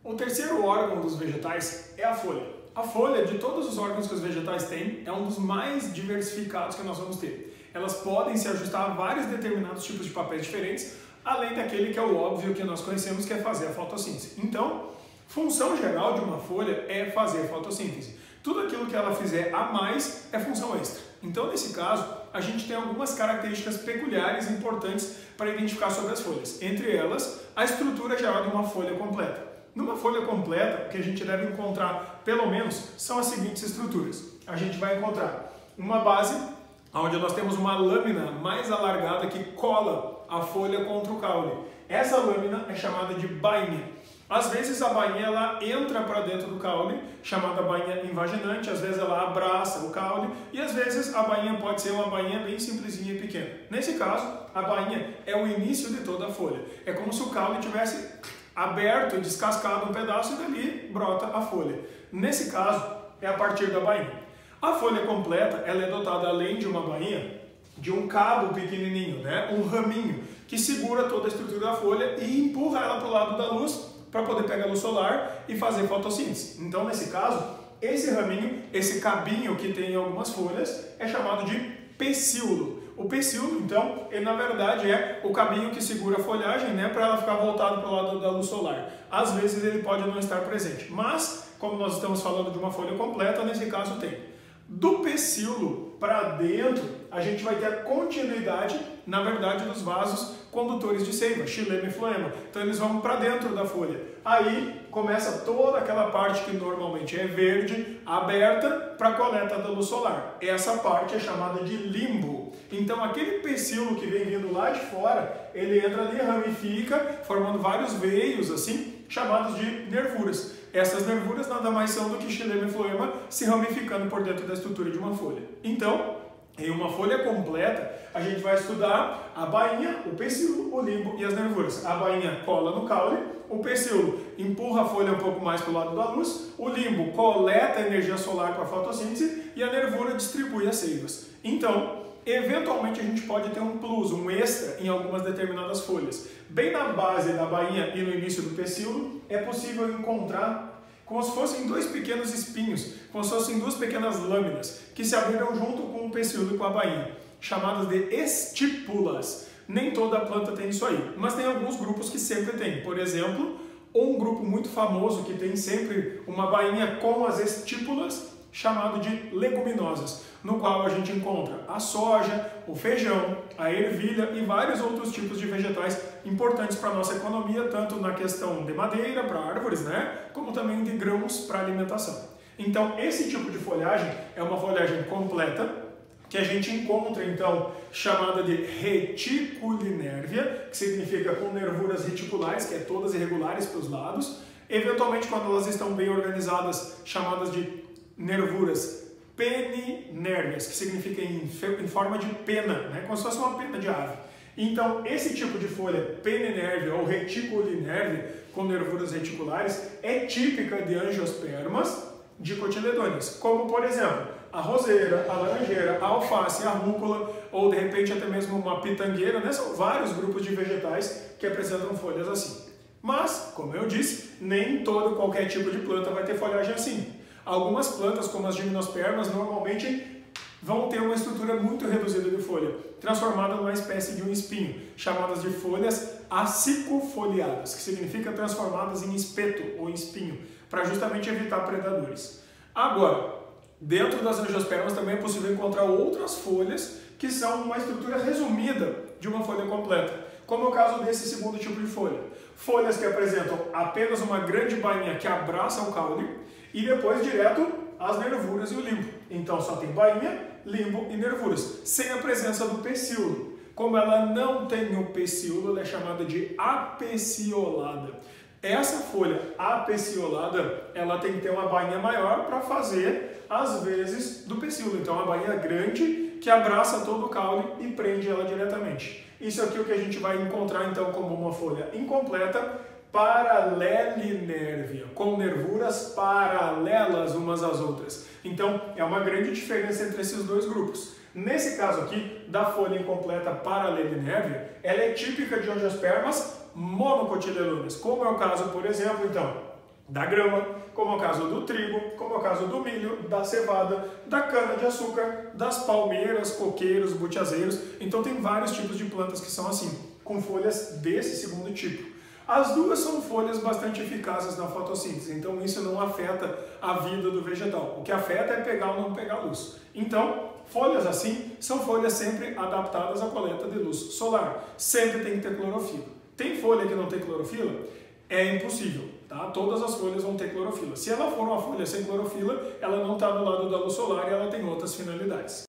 O terceiro órgão dos vegetais é a folha. A folha, de todos os órgãos que os vegetais têm, é um dos mais diversificados que nós vamos ter. Elas podem se ajustar a vários determinados tipos de papéis diferentes, além daquele que é o óbvio que nós conhecemos, que é fazer a fotossíntese. Então, função geral de uma folha é fazer a fotossíntese. Tudo aquilo que ela fizer a mais é função extra. Então, nesse caso, a gente tem algumas características peculiares e importantes para identificar sobre as folhas. Entre elas, a estrutura geral de uma folha completa. Numa folha completa, o que a gente deve encontrar, pelo menos, são as seguintes estruturas. A gente vai encontrar uma base, onde nós temos uma lâmina mais alargada que cola a folha contra o caule. Essa lâmina é chamada de bainha. Às vezes a bainha ela entra para dentro do caule, chamada bainha invaginante, às vezes ela abraça o caule e às vezes a bainha pode ser uma bainha bem simplesinha e pequena. Nesse caso, a bainha é o início de toda a folha. É como se o caule tivesse aberto e descascado um pedaço e dali brota a folha. Nesse caso, é a partir da bainha. A folha completa ela é dotada, além de uma bainha, de um cabo pequenininho, um raminho, que segura toda a estrutura da folha e empurra ela para o lado da luz para poder pegar a luz solar e fazer fotossíntese. Então, nesse caso, esse raminho, esse cabinho que tem em algumas folhas, é chamado de pecíolo. O pecíolo, então, ele na verdade é o cabinho que segura a folhagem, para ela ficar voltada para o lado da luz solar. Às vezes ele pode não estar presente, mas, como nós estamos falando de uma folha completa, nesse caso tem. Do pecíolo para dentro, a gente vai ter a continuidade, na verdade, dos vasos condutores de seiva, xilema e floema. Então eles vão para dentro da folha. Aí começa toda aquela parte que normalmente é verde, aberta para a coleta da luz solar. Essa parte é chamada de limbo. Então aquele pecíolo que vem vindo lá de fora, ele entra ali, ramifica, formando vários veios assim, chamados de nervuras. Essas nervuras nada mais são do que xilema e floema se ramificando por dentro da estrutura de uma folha. Então, em uma folha completa, a gente vai estudar a bainha, o pecíolo, o limbo e as nervuras. A bainha cola no caule, o pecíolo empurra a folha um pouco mais para o lado da luz, o limbo coleta a energia solar para a fotossíntese e a nervura distribui as seivas. Então, eventualmente a gente pode ter um plus, um extra em algumas determinadas folhas. Bem na base da bainha e no início do pecíolo, é possível encontrar como se fossem dois pequenos espinhos, como se fossem duas pequenas lâminas, que se abriram junto com o pecíolo e com a bainha, chamadas de estípulas. Nem toda planta tem isso aí, mas tem alguns grupos que sempre tem. Por exemplo, um grupo muito famoso que tem sempre uma bainha com as estípulas, chamado de leguminosas, no qual a gente encontra a soja, o feijão, a ervilha e vários outros tipos de vegetais importantes para a nossa economia, tanto na questão de madeira para árvores, como também de grãos para alimentação. Então, esse tipo de folhagem é uma folhagem completa, que a gente encontra, então, chamada de reticulinérvia, que significa com nervuras reticulares, que é todas irregulares para os lados. Eventualmente, quando elas estão bem organizadas, chamadas de nervuras peninérvias, que significa em forma de pena, como se fosse uma pena de ave. Então, esse tipo de folha peninérvia ou reticulinérvia, com nervuras reticulares, é típica de angiospermas dicotiledôneas, como, por exemplo, a roseira, a laranjeira, a alface, a rúcula, ou de repente até mesmo uma pitangueira, São vários grupos de vegetais que apresentam folhas assim. Mas, como eu disse, nem qualquer tipo de planta vai ter folhagem assim. Algumas plantas, como as gimnospermas, normalmente vão ter uma estrutura muito reduzida de folha, transformada numa espécie de um espinho, chamadas de folhas acicofoliadas, que significa transformadas em espeto ou em espinho, para justamente evitar predadores. Agora, dentro das angiospermas também é possível encontrar outras folhas que são uma estrutura resumida de uma folha completa, como é o caso desse segundo tipo de folha. Folhas que apresentam apenas uma grande bainha que abraça o caule e depois direto as nervuras e o limbo. Então só tem bainha, limbo e nervuras, sem a presença do pecíolo. Como ela não tem o pecíolo, ela é chamada de apeciolada. Essa folha apeciolada, ela tem que ter uma bainha maior para fazer, às vezes, do pecíolo. Então, uma bainha grande que abraça todo o caule e prende ela diretamente. Isso aqui é o que a gente vai encontrar, então, como uma folha incompleta, paralelinérvia, com nervuras paralelas umas às outras. Então, é uma grande diferença entre esses dois grupos. Nesse caso aqui, da folha incompleta paralelinérvia, ela é típica de angiospermas monocotiledôneas, como é o caso, por exemplo, então, da grama, como é o caso do trigo, como é o caso do milho, da cevada, da cana-de-açúcar, das palmeiras, coqueiros, butiazeiros. Então tem vários tipos de plantas que são assim, com folhas desse segundo tipo. As duas são folhas bastante eficazes na fotossíntese, então isso não afeta a vida do vegetal. O que afeta é pegar ou não pegar luz. Então, folhas assim são folhas sempre adaptadas à coleta de luz solar. Sempre tem que ter clorofila. Tem folha que não tem clorofila? É impossível, tá? Todas as folhas vão ter clorofila. Se ela for uma folha sem clorofila, ela não está do lado da luz solar e ela tem outras finalidades.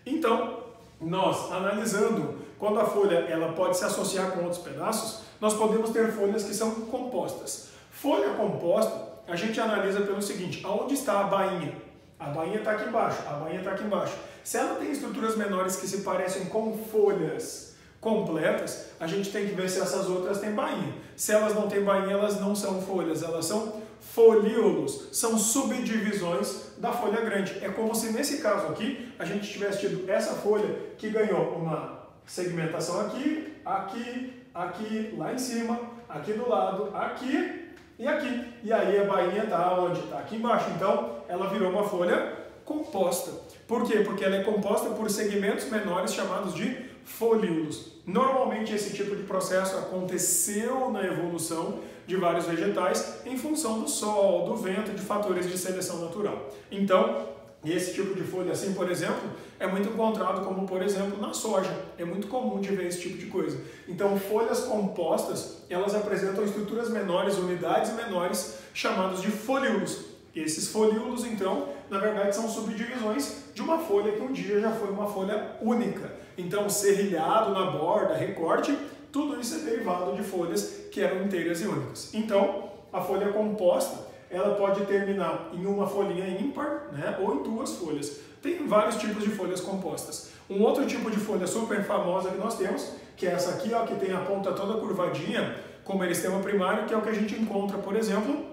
Então, nós analisando quando a folha ela pode se associar com outros pedaços, nós podemos ter folhas que são compostas. Folha composta, a gente analisa pelo seguinte, aonde está a bainha? A bainha está aqui embaixo, a bainha está aqui embaixo. Se ela tem estruturas menores que se parecem com folhas completas, a gente tem que ver se essas outras têm bainha. Se elas não têm bainha, elas não são folhas, elas são folíolos, são subdivisões da folha grande. É como se nesse caso aqui, a gente tivesse tido essa folha que ganhou uma segmentação aqui, aqui, aqui, lá em cima, aqui do lado, aqui e aqui. E aí a bainha está onde? Está aqui embaixo. Então, ela virou uma folha composta. Por quê? Porque ela é composta por segmentos menores chamados de folíolos. Normalmente esse tipo de processo aconteceu na evolução de vários vegetais em função do sol, do vento, de fatores de seleção natural. Então, esse tipo de folha assim, por exemplo, é muito encontrado como, por exemplo, na soja. É muito comum de ver esse tipo de coisa. Então, folhas compostas, elas apresentam estruturas menores, unidades menores, chamadas de folíolos. Esses folíolos, então, na verdade, são subdivisões de uma folha que um dia já foi uma folha única. Então, serrilhado na borda, recorte, tudo isso é derivado de folhas que eram inteiras e únicas. Então, a folha composta, ela pode terminar em uma folhinha ímpar, né, ou em duas folhas. Tem vários tipos de folhas compostas. Um outro tipo de folha super famosa que nós temos, que é essa aqui, ó, que tem a ponta toda curvadinha, como meristema primário, que é o que a gente encontra, por exemplo,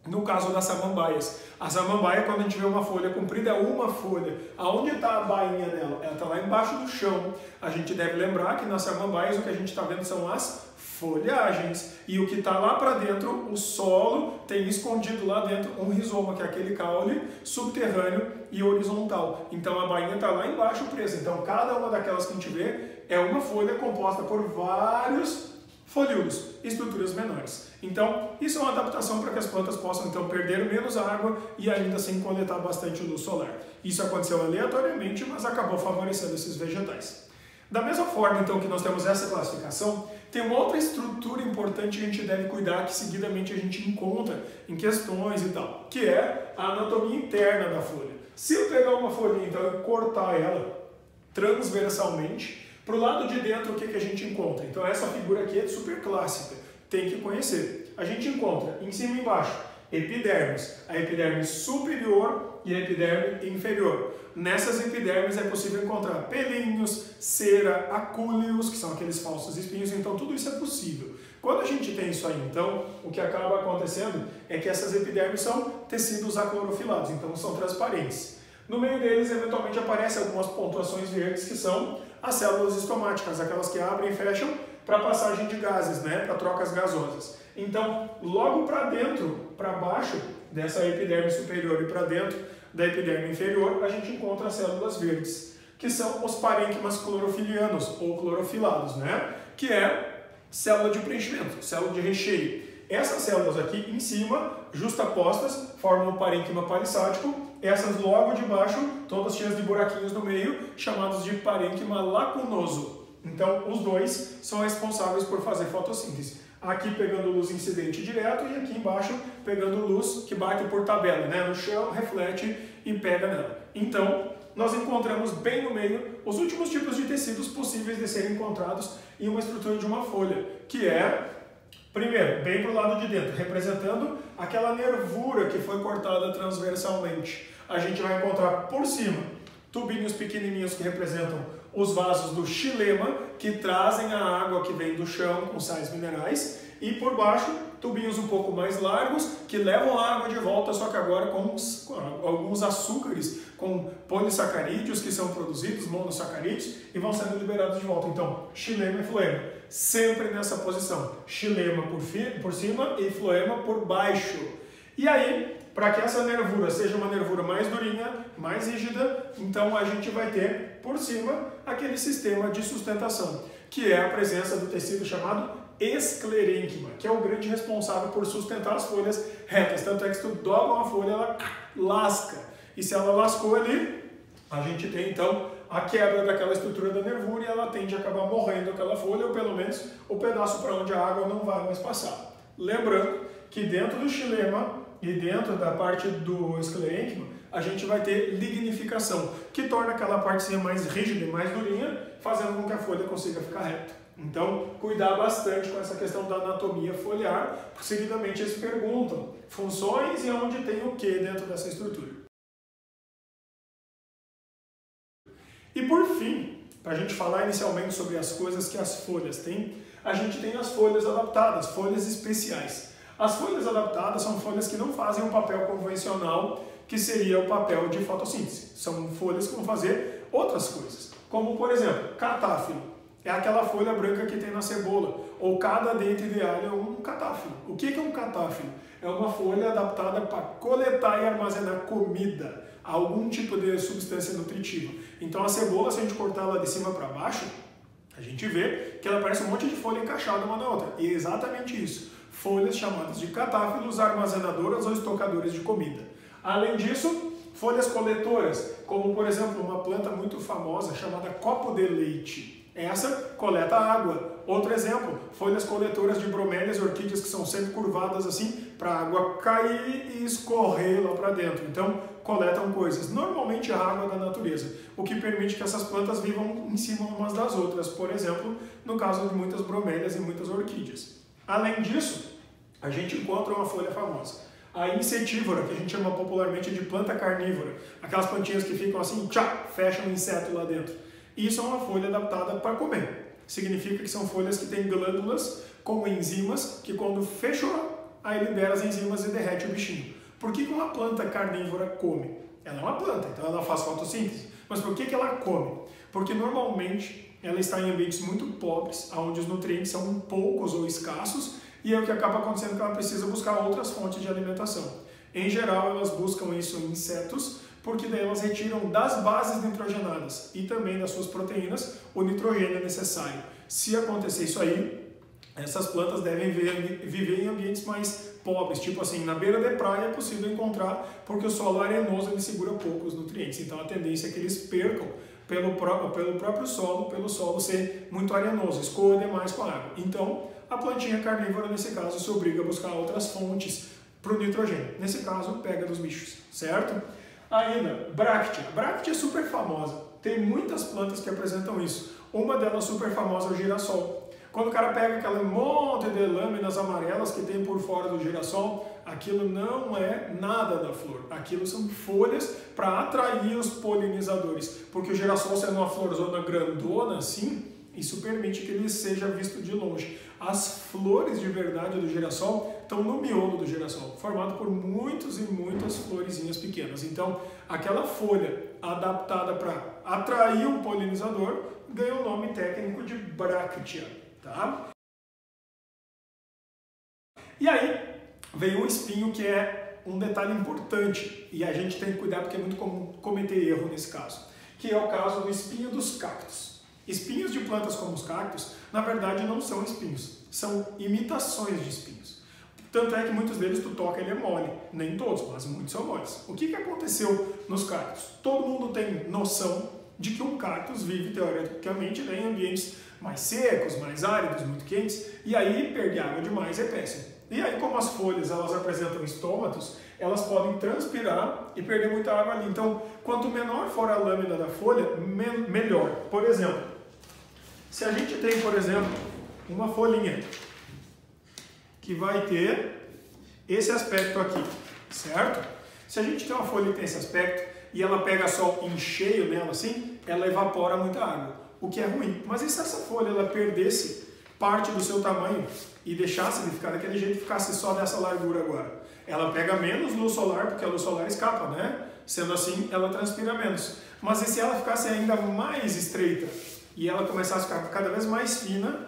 no caso das samambaias. A samambaia, quando a gente vê uma folha comprida, é uma folha. Aonde está a bainha dela? Ela está lá embaixo do chão. A gente deve lembrar que nas samambaias o que a gente está vendo são as folhagens. E o que está lá para dentro, o solo, tem escondido lá dentro um rizoma, que é aquele caule subterrâneo e horizontal. Então a bainha está lá embaixo presa. Então cada uma daquelas que a gente vê é uma folha composta por vários folíolos, estruturas menores. Então, isso é uma adaptação para que as plantas possam então perder menos água e ainda assim coletar bastante luz solar. Isso aconteceu aleatoriamente, mas acabou favorecendo esses vegetais. Da mesma forma, então, que nós temos essa classificação, tem uma outra estrutura importante que a gente deve cuidar, que seguidamente a gente encontra em questões e tal, que é a anatomia interna da folha. Se eu pegar uma folhinha então, e cortar ela transversalmente, para o lado de dentro, o que a gente encontra? Então, essa figura aqui é super clássica, tem que conhecer. A gente encontra, em cima e embaixo, epidermes. A epiderme superior e a epiderme inferior. Nessas epidermes é possível encontrar pelinhos, cera, acúleos, que são aqueles falsos espinhos, então tudo isso é possível. Quando a gente tem isso aí, então, o que acaba acontecendo é que essas epidermes são tecidos aclorofilados, então são transparentes. No meio deles, eventualmente, aparecem algumas pontuações verdes que são as células estomáticas, aquelas que abrem e fecham para passagem de gases, né, para trocas gasosas. Então, logo para dentro, para baixo dessa epiderme superior e para dentro da epiderme inferior, a gente encontra as células verdes, que são os parênquimas clorofilianos ou clorofilados, né, que é célula de preenchimento, célula de recheio. Essas células aqui em cima, justapostas, formam o parênquima palissático. Essas logo de baixo, todas cheias de buraquinhos no meio, chamados de parênquima lacunoso. Então, os dois são responsáveis por fazer fotossíntese. Aqui pegando luz incidente direto e aqui embaixo pegando luz que bate por tabela, né? No chão, reflete e pega nela. Então, nós encontramos bem no meio os últimos tipos de tecidos possíveis de serem encontrados em uma estrutura de uma folha, que é, primeiro, bem para o lado de dentro, representando aquela nervura que foi cortada transversalmente. A gente vai encontrar por cima tubinhos pequenininhos que representam os vasos do xilema, que trazem a água que vem do chão com sais minerais. e por baixo tubinhos um pouco mais largos que levam a água de volta, só que agora com alguns açúcares, com polissacarídeos que são produzidos, monossacarídeos, e vão sendo liberados de volta. Então, xilema e floema, sempre nessa posição, xilema por cima e floema por baixo. E aí, para que essa nervura seja uma nervura mais durinha, mais rígida, então a gente vai ter por cima aquele sistema de sustentação, que é a presença do tecido chamado esclerênquima, que é o grande responsável por sustentar as folhas retas. Tanto é que se tu dobra uma folha, ela lasca. E se ela lascou ali, a gente tem então a quebra daquela estrutura da nervura e ela tende a acabar morrendo aquela folha, ou pelo menos o pedaço para onde a água não vai mais passar. Lembrando que dentro do xilema e dentro da parte do esclerênquima, a gente vai ter lignificação, que torna aquela partezinha mais rígida e mais durinha, fazendo com que a folha consiga ficar reta. Então, cuidar bastante com essa questão da anatomia foliar, porque seguidamente eles perguntam funções e onde tem o que dentro dessa estrutura. E por fim, para a gente falar inicialmente sobre as coisas que as folhas têm, a gente tem as folhas adaptadas, folhas especiais. As folhas adaptadas são folhas que não fazem um papel convencional, que seria o papel de fotossíntese. São folhas que vão fazer outras coisas, como por exemplo, catáfilo. É aquela folha branca que tem na cebola, ou cada dente de alho é um catáfilo. O que é um catáfilo? É uma folha adaptada para coletar e armazenar comida, algum tipo de substância nutritiva. Então a cebola, se a gente cortar ela de cima para baixo, a gente vê que ela parece um monte de folha encaixada uma na outra. E é exatamente isso. Folhas chamadas de catáfilos, armazenadoras ou estocadoras de comida. Além disso, folhas coletoras, como por exemplo uma planta muito famosa chamada copo de leite. Essa coleta água. Outro exemplo, folhas coletoras de bromélias e orquídeas que são sempre curvadas assim para a água cair e escorrer lá para dentro. Então, coletam coisas, normalmente a água da natureza, o que permite que essas plantas vivam em cima umas das outras, por exemplo, no caso de muitas bromélias e muitas orquídeas. Além disso, a gente encontra uma folha famosa, a insetívora, que a gente chama popularmente de planta carnívora, aquelas plantinhas que ficam assim, tchá, fecham um inseto lá dentro. Isso é uma folha adaptada para comer. Significa que são folhas que têm glândulas com enzimas que quando fechou, aí libera as enzimas e derrete o bichinho. Por que uma planta carnívora come? Ela é uma planta, então ela faz fotossíntese. Mas por que ela come? Porque normalmente ela está em ambientes muito pobres, onde os nutrientes são poucos ou escassos, e é o que acaba acontecendo que ela precisa buscar outras fontes de alimentação. Em geral, elas buscam isso em insetos, porque daí elas retiram das bases nitrogenadas e também das suas proteínas o nitrogênio necessário. Se acontecer isso aí, essas plantas devem viver em ambientes mais pobres, tipo assim, na beira de praia é possível encontrar, porque o solo arenoso ele segura pouco os nutrientes, então a tendência é que eles percam pelo próprio solo, pelo solo ser muito arenoso, escoa demais com a água. Então, a plantinha carnívora, nesse caso, se obriga a buscar outras fontes para o nitrogênio. Nesse caso, pega dos bichos, certo? Ainda, bráctea. Bráctea é super famosa. Tem muitas plantas que apresentam isso. Uma delas super famosa é o girassol. Quando o cara pega aquele monte de lâminas amarelas que tem por fora do girassol, aquilo não é nada da flor. Aquilo são folhas para atrair os polinizadores. Porque o girassol, sendo uma florzona grandona assim, isso permite que ele seja visto de longe. As flores de verdade do girassol estão no miolo do girassol, formado por muitas e muitas florezinhas pequenas. Então, aquela folha adaptada para atrair um polinizador ganha o nome técnico de bráctea, tá? E aí vem o espinho, que é um detalhe importante e a gente tem que cuidar porque é muito comum cometer erro nesse caso, que é o caso do espinho dos cactos. Espinhos de plantas como os cactos, na verdade, não são espinhos, são imitações de espinhos. Tanto é que muitos deles tu toca ele é mole, nem todos, mas muitos são moles. O que aconteceu nos cactos? Todo mundo tem noção de que um cactus vive teoricamente em ambientes mais secos, mais áridos, muito quentes, e aí perder água demais é péssimo. E aí, como as folhas elas apresentam estômatos, elas podem transpirar e perder muita água ali. Então, quanto menor for a lâmina da folha, melhor. Por exemplo, se a gente tem, por exemplo, uma folhinha que vai ter esse aspecto aqui, certo? Se a gente tem uma folha que tem esse aspecto e ela pega sol em cheio nela assim, ela evapora muita água, o que é ruim. Mas e se essa folha ela perdesse parte do seu tamanho e deixasse ele ficar daquele jeito, ficasse só dessa largura agora. Ela pega menos luz solar, porque a luz solar escapa, né? Sendo assim, ela transpira menos. Mas e se ela ficasse ainda mais estreita e ela começasse a ficar cada vez mais fina,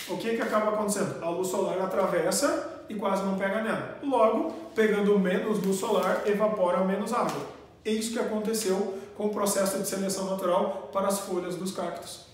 o que acaba acontecendo? A luz solar atravessa e quase não pega nela. Logo, pegando menos luz solar, evapora menos água. É isso que aconteceu com o processo de seleção natural para as folhas dos cactos.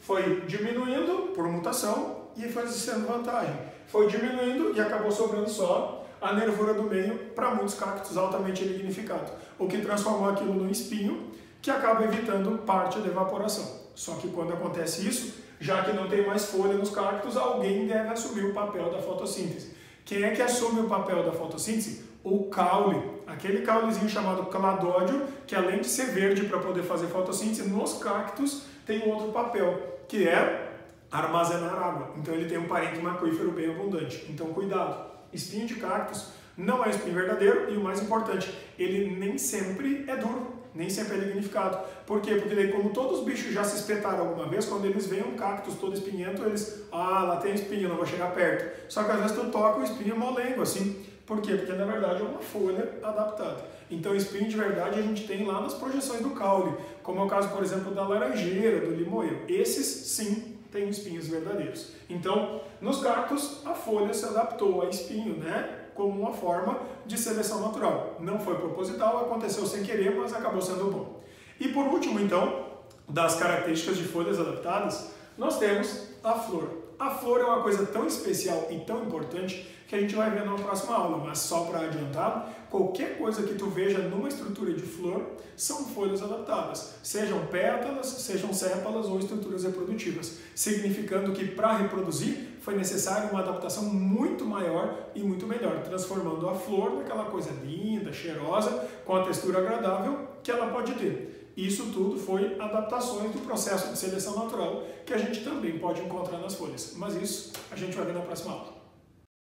Foi diminuindo por mutação e foi sendo vantagem. Foi diminuindo e acabou sobrando só a nervura do meio para muitos cactos altamente lignificados, o que transformou aquilo num espinho que acaba evitando parte da evaporação. Só que quando acontece isso, já que não tem mais folha nos cactos, alguém deve assumir o papel da fotossíntese. Quem é que assume o papel da fotossíntese? O caule, aquele caulezinho chamado cladódio, que além de ser verde para poder fazer fotossíntese, nos cactos tem um outro papel, que é armazenar água. Então ele tem um parênquima aquífero bem abundante. Então cuidado, espinho de cactus não é espinho verdadeiro e o mais importante, ele nem sempre é duro, nem sempre é lignificado. Por quê? Porque daí, como todos os bichos já se espetaram alguma vez, quando eles veem um cactus todo espinhento, eles, lá tem espinho, não vou chegar perto. Só que às vezes tu toca o espinho molengo, assim. Por quê? Porque na verdade é uma folha adaptada. Então espinho de verdade a gente tem lá nas projeções do caule, como é o caso, por exemplo, da laranjeira, do limoeiro. Esses sim têm espinhos verdadeiros. Então, nos cactos, a folha se adaptou a espinho, né? Como uma forma de seleção natural. Não foi proposital, aconteceu sem querer, mas acabou sendo bom. E por último, então, das características de folhas adaptadas, nós temos a flor. A flor é uma coisa tão especial e tão importante que a gente vai ver na próxima aula, mas só para adiantar, qualquer coisa que tu veja numa estrutura de flor são folhas adaptadas, sejam pétalas, sejam sépalas ou estruturas reprodutivas, significando que para reproduzir foi necessária uma adaptação muito maior e muito melhor, transformando a flor naquela coisa linda, cheirosa, com a textura agradável que ela pode ter. Isso tudo foi adaptações do processo de seleção natural que a gente também pode encontrar nas folhas, mas isso a gente vai ver na próxima aula.